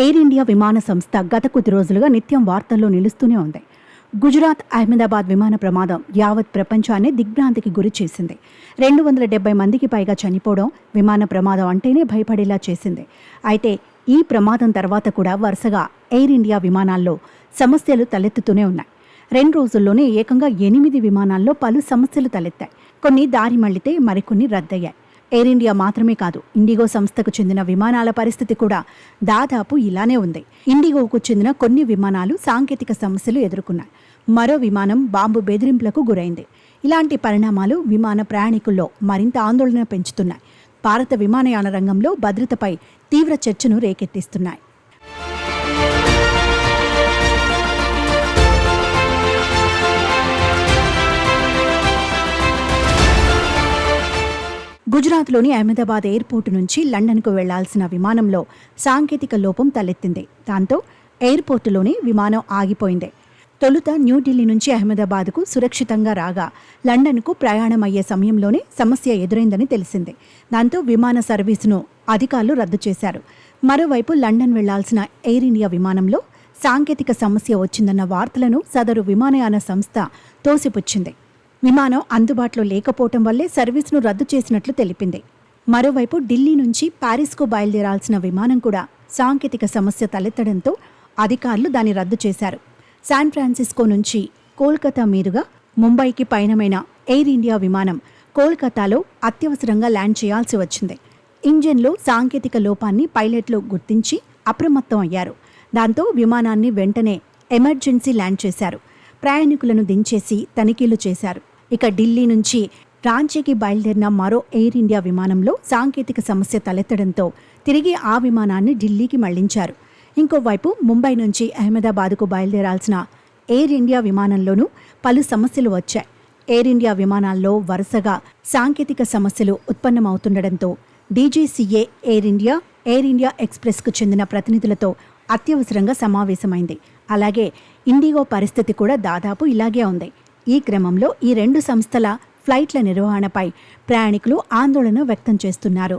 Air India విమాన సంస్థ గత కొద్ది రోజులుగా నిత్యం వార్తల్లో నిలుస్తూనే ఉంది. గుజరాత్ అహ్మదాబాద్ విమాన ప్రమాదం యావత్ ప్రపంచాన్ని దిగ్భ్రాంతికి గురి చేసింది. 270 మందికి పైగా చనిపోవడం విమాన ప్రమాదం అంటేనే భయపడేలా చేసింది. అయితే ఈ ప్రమాదం తర్వాత కూడా వరుసగా ఎయిర్ ఇండియా విమానాల్లో సమస్యలు తలెత్తుతూనే ఉన్నాయి. 2 రోజుల్లోనే ఏకంగా 8 విమానాల్లో పలు సమస్యలు తలెత్తాయి. కొన్ని దారి మళ్లితే మరికొన్ని రద్దయ్యాయి. ఎయిర్ ఇండియా మాత్రమే కాదు, ఇండిగో సంస్థకు చెందిన విమానాల పరిస్థితి కూడా దాదాపు ఇలానే ఉంది. ఇండిగోకు చెందిన కొన్ని విమానాలు సాంకేతిక సమస్యలు ఎదుర్కొన్నాయి. మరో విమానం బాంబు బెదిరింపులకు గురైంది. ఇలాంటి పరిణామాలు విమాన ప్రయాణికుల్లో మరింత ఆందోళన పెంచుతున్నాయి. భారత విమానయాన రంగంలో భద్రతపై తీవ్ర చర్చను రేకెత్తిస్తున్నాయి. గుజరాత్లోని అహ్మదాబాద్ ఎయిర్పోర్టు నుంచి లండన్కు వెళ్లాల్సిన విమానంలో సాంకేతిక లోపం తలెత్తింది. దాంతో ఎయిర్పోర్టులోని విమానం ఆగిపోయింది. తొలుత న్యూఢిల్లీ నుంచి అహ్మదాబాద్కు సురక్షితంగా రాగా లండన్కు ప్రయాణమయ్యే సమయంలోనే సమస్య ఎదురైందని తెలిసింది. దాంతో విమాన సర్వీసును అధికారులు రద్దు చేశారు. మరోవైపు లండన్ వెళ్లాల్సిన ఎయిర్ ఇండియా విమానంలో సాంకేతిక సమస్య వచ్చిందన్న వార్తలను సదరు విమానయాన సంస్థ తోసిపుచ్చింది. విమానం అందుబాటులో లేకపోవటం వల్లే సర్వీసును రద్దు చేసినట్లు తెలిపింది. మరోవైపు ఢిల్లీ నుంచి ప్యారిస్కు బయలుదేరాల్సిన విమానం కూడా సాంకేతిక సమస్య తలెత్తడంతో అధికారులు దాన్ని రద్దు చేశారు. శాన్ ఫ్రాన్సిస్కో నుంచి కోల్కతా మీదుగా ముంబైకి పయనమైన ఎయిర్ ఇండియా విమానం కోల్కతాలో అత్యవసరంగా ల్యాండ్ చేయాల్సి వచ్చింది. ఇంజిన్లో సాంకేతిక లోపాన్ని పైలట్లు గుర్తించి అప్రమత్తం అయ్యారు. దాంతో విమానాన్ని వెంటనే ఎమర్జెన్సీ ల్యాండ్ చేశారు. ప్రయాణికులను దించేసి తనిఖీలు చేశారు. ఇక ఢిల్లీ నుంచి రాంచీకి బయలుదేరిన మరో ఎయిర్ ఇండియా విమానంలో సాంకేతిక సమస్య తలెత్తడంతో తిరిగి ఆ విమానాన్ని ఢిల్లీకి మళ్లించారు. ఇంకోవైపు ముంబై నుంచి అహ్మదాబాద్కు బయలుదేరాల్సిన ఎయిర్ ఇండియా విమానంలోనూ పలు సమస్యలు వచ్చాయి. ఎయిర్ ఇండియా విమానాల్లో వరుసగా సాంకేతిక సమస్యలు ఉత్పన్నమవుతుండటంతో డీజీసీఏ ఎయిర్ ఇండియా ఎక్స్ప్రెస్కు చెందిన ప్రతినిధులతో అత్యవసరంగా సమావేశమైంది. అలాగే ఇండిగో పరిస్థితి కూడా దాదాపు ఇలాగే ఉంది. ఈ క్రమంలో ఈ 2 సంస్థల ఫ్లైట్ల నిర్వహణపై ప్రయాణికులు ఆందోళన వ్యక్తం చేస్తున్నారు.